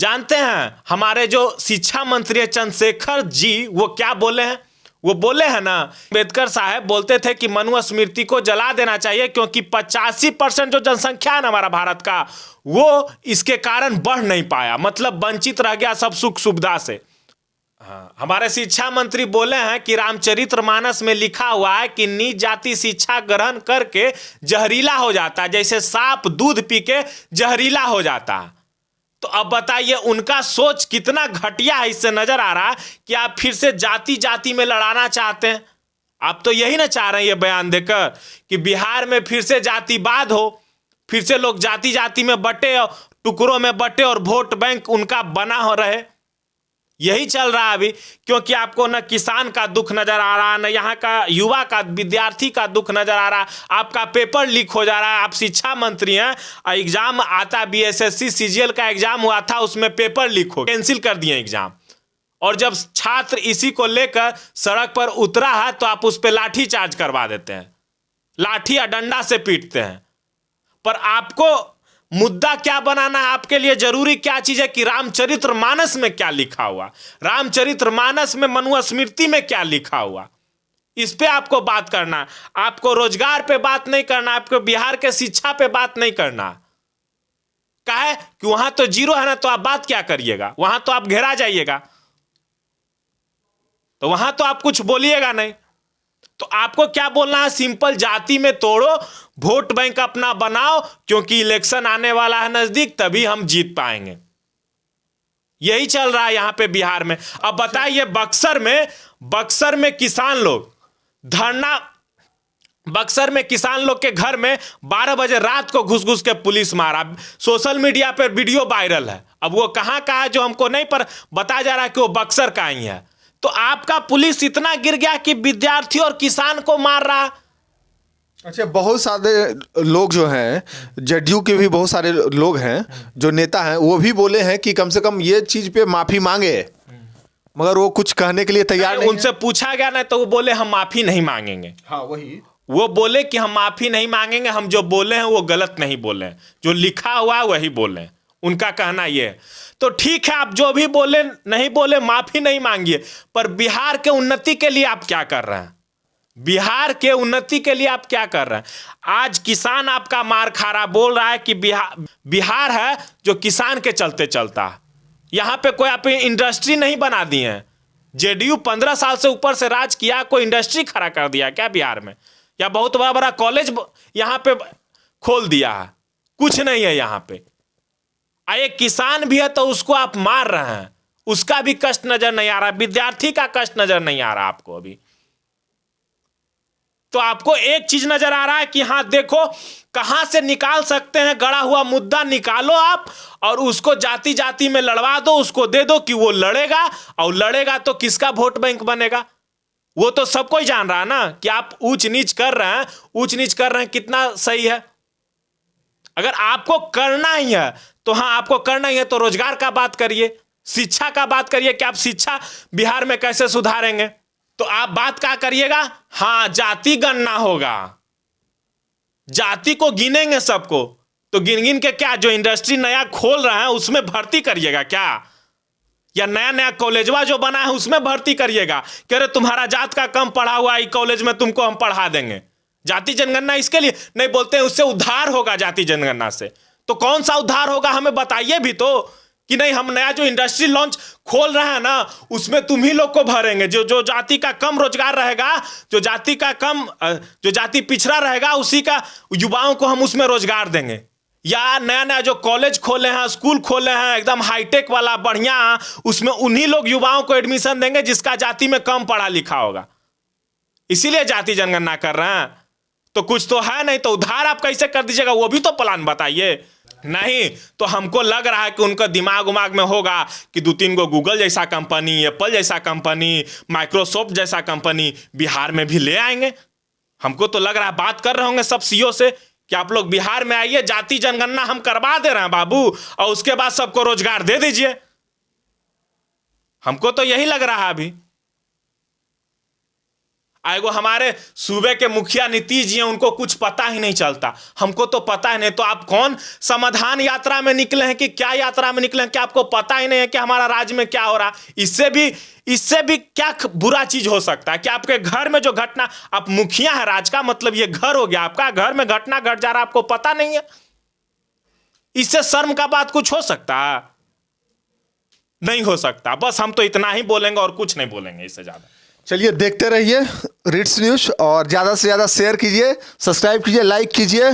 जानते हैं हमारे जो शिक्षा मंत्री चंद्रशेखर जी वो क्या बोले हैं? वो बोले हैं ना, अम्बेडकर साहब बोलते थे कि मनुस्मृति को जला देना चाहिए क्योंकि 85% जो जनसंख्या है ना हमारा भारत का, वो इसके कारण बढ़ नहीं पाया, मतलब वंचित रह गया सब सुख सुविधा से। हाँ, हमारे शिक्षा मंत्री बोले हैं कि रामचरितमानस में लिखा हुआ है कि नीच जाति शिक्षा ग्रहण करके जहरीला हो जाता है, जैसे सांप दूध पी के जहरीला हो जाता है। तो अब बताइए उनका सोच कितना घटिया है। इससे नजर आ रहा है कि आप फिर से जाति जाति में लड़ाना चाहते हैं। आप तो यही ना चाह रहे हैं ये बयान देकर कि बिहार में फिर से जातिवाद हो, फिर से लोग जाति जाति में बटे और टुकड़ों में बटे और वोट बैंक उनका बना हो रहे। यही चल रहा है अभी, क्योंकि आपको न किसान का दुख नजर आ रहा, न यहाँ का युवा का विद्यार्थी का दुख नजर आ रहा, आपका पेपर लीक हो जा रहा है। आप शिक्षा मंत्री हैं, एग्जाम आता बीएसएससी सीजीएल का एग्जाम हुआ था, उसमें पेपर लीक हो कैंसिल कर दिए एग्जाम, और जब छात्र इसी को लेकर सड़क पर उतरा है तो आप उस पर लाठी चार्ज करवा देते हैं, लाठी या डंडा से पीटते हैं। पर आपको मुद्दा क्या बनाना है, आपके लिए जरूरी क्या चीज है कि रामचरितमानस में क्या लिखा हुआ, रामचरितमानस में मनुस्मृति में क्या लिखा हुआ, इस पे आपको बात करना। आपको रोजगार पे बात नहीं करना, आपको बिहार के शिक्षा पे बात नहीं करना। काहे कि वहां तो जीरो है ना, तो आप बात क्या करिएगा, वहां तो आप घेरा जाइएगा, तो वहां तो आप कुछ बोलिएगा नहीं। तो आपको क्या बोलना है, सिंपल जाति में तोड़ो, वोट बैंक अपना बनाओ, क्योंकि इलेक्शन आने वाला है नजदीक, तभी हम जीत पाएंगे। यही चल रहा है यहां पे बिहार में। अब बताइए बक्सर में किसान लोग धरना, बक्सर में किसान लोग के घर में 12 बजे रात को घुस घुस के पुलिस मारा, सोशल मीडिया पर वीडियो वायरल है। अब वो कहां का है जो हमको नहीं पर बताया जा रहा है कि वो बक्सर का ही है। तो आपका पुलिस इतना गिर गया कि विद्यार्थी और किसान को मार रहा। अच्छा, बहुत सारे लोग जो हैं, जदयू के भी बहुत सारे लोग हैं जो नेता हैं, वो भी बोले हैं कि कम से कम ये चीज पे माफी मांगे, मगर वो कुछ कहने के लिए तैयार नहीं। उनसे पूछा गया ना तो वो बोले हम माफी नहीं मांगेंगे। हाँ, वही वो बोले कि हम माफी नहीं मांगेंगे, हम जो बोले हैं वो गलत नहीं बोले हैं, जो लिखा हुआ है वही बोले हैं, उनका कहना यह है। तो ठीक है, आप जो भी बोले नहीं बोले माफी नहीं मांगिए, पर बिहार के उन्नति के लिए आप क्या कर रहे हैं, बिहार के उन्नति के लिए आप क्या कर रहे हैं? आज किसान आपका मार खा रहा, बोल रहा है कि बिहार है जो किसान के चलते चलता है। यहां पे कोई आप इंडस्ट्री नहीं बना दी है। जेडीयू 15 साल से ऊपर से राज किया, कोई इंडस्ट्री खड़ा कर दिया क्या बिहार में, या बहुत बड़ा बड़ा कॉलेज यहां पे खोल दिया है? कुछ नहीं है यहां पे। एक किसान भी है तो उसको आप मार रहे हैं, उसका भी कष्ट नजर नहीं आ रहा, विद्यार्थी का कष्ट नजर नहीं आ रहा आपको अभी। तो आपको एक चीज नजर आ रहा है कि हाँ देखो कहां से निकाल सकते हैं, गड़ा हुआ मुद्दा निकालो आप और उसको जाति जाति में लड़वा दो, उसको दे दो कि वो लड़ेगा, और लड़ेगा तो किसका वोट बैंक बनेगा वो तो सबको ही जान रहा है ना कि आप ऊंच नीच कर रहे हैं, ऊंच नीच कर रहे हैं, कितना सही है। अगर आपको करना ही है तो हाँ आपको करना ही है तो रोजगार का बात करिए, शिक्षा का बात करिए कि आप शिक्षा बिहार में कैसे सुधारेंगे। तो आप बात क्या करिएगा, हाँ जाति गणना होगा, जाति को गिनेंगे सबको, तो गिन गिन के क्या जो इंडस्ट्री नया खोल रहा है उसमें भर्ती करिएगा क्या, या नया नया कॉलेजवा जो बना है उसमें भर्ती करिएगा। कह रहे तुम्हारा जात का कम पढ़ा हुआ है, कॉलेज में तुमको हम पढ़ा देंगे। जाति जनगणना इसके लिए नहीं बोलते हैं, उससे उद्धार होगा जाति जनगणना से। तो कौन सा उद्धार होगा हमें बताइए भी तो, कि नहीं हम नया जो इंडस्ट्री लॉन्च खोल रहे हैं ना उसमें तुम ही लोग को भरेंगे, जो जाति का कम रोजगार रहेगा, जो जाति का कम, जो जाति पिछड़ा रहेगा उसी का युवाओं को हम उसमें रोजगार देंगे। या नया नया जो कॉलेज खोले हैं, स्कूल खोले हैं एकदम हाईटेक वाला बढ़िया, उसमें उन्हीं लोग युवाओं को एडमिशन देंगे जिसका जाति में कम पढ़ा लिखा होगा। इसीलिए जाति जनगणना कर रहे हैं। तो कुछ तो है नहीं, तो उधार आप कैसे कर दीजिएगा वो भी तो प्लान बताइए। नहीं तो हमको लग रहा है कि उनका दिमाग उमाग में होगा कि 2-3 गो गूगल जैसा कंपनी, एप्पल जैसा कंपनी, माइक्रोसॉफ्ट जैसा कंपनी बिहार में भी ले आएंगे। हमको तो लग रहा है बात कर रहे होंगे सब सीईओ से कि आप लोग बिहार में आइए, जाति जनगणना हम करवा दे रहे हैं बाबू, और उसके बाद सबको रोजगार दे दीजिए। हमको तो यही लग रहा है अभी। आएगो हमारे सूबे के मुखिया नीतीश जी हैं, उनको कुछ पता ही नहीं चलता। हमको तो पता ही नहीं, तो आप कौन समाधान यात्रा में निकले हैं कि क्या यात्रा में निकले हैं कि आपको पता ही नहीं है कि हमारा राज्य में क्या हो रहा। इससे भी क्या बुरा चीज हो सकता है कि आपके घर में जो घटना, आप मुखिया है राज का, मतलब ये घर हो गया आपका, घर में घटना घट जा रहा आपको पता नहीं है। इससे शर्म का बात कुछ हो सकता है? नहीं हो सकता। बस हम तो इतना ही बोलेंगे और कुछ नहीं बोलेंगे इससे ज्यादा। चलिए देखते रहिए रिट्स न्यूज़ और ज़्यादा से ज़्यादा शेयर कीजिए, सब्सक्राइब कीजिए, लाइक कीजिए।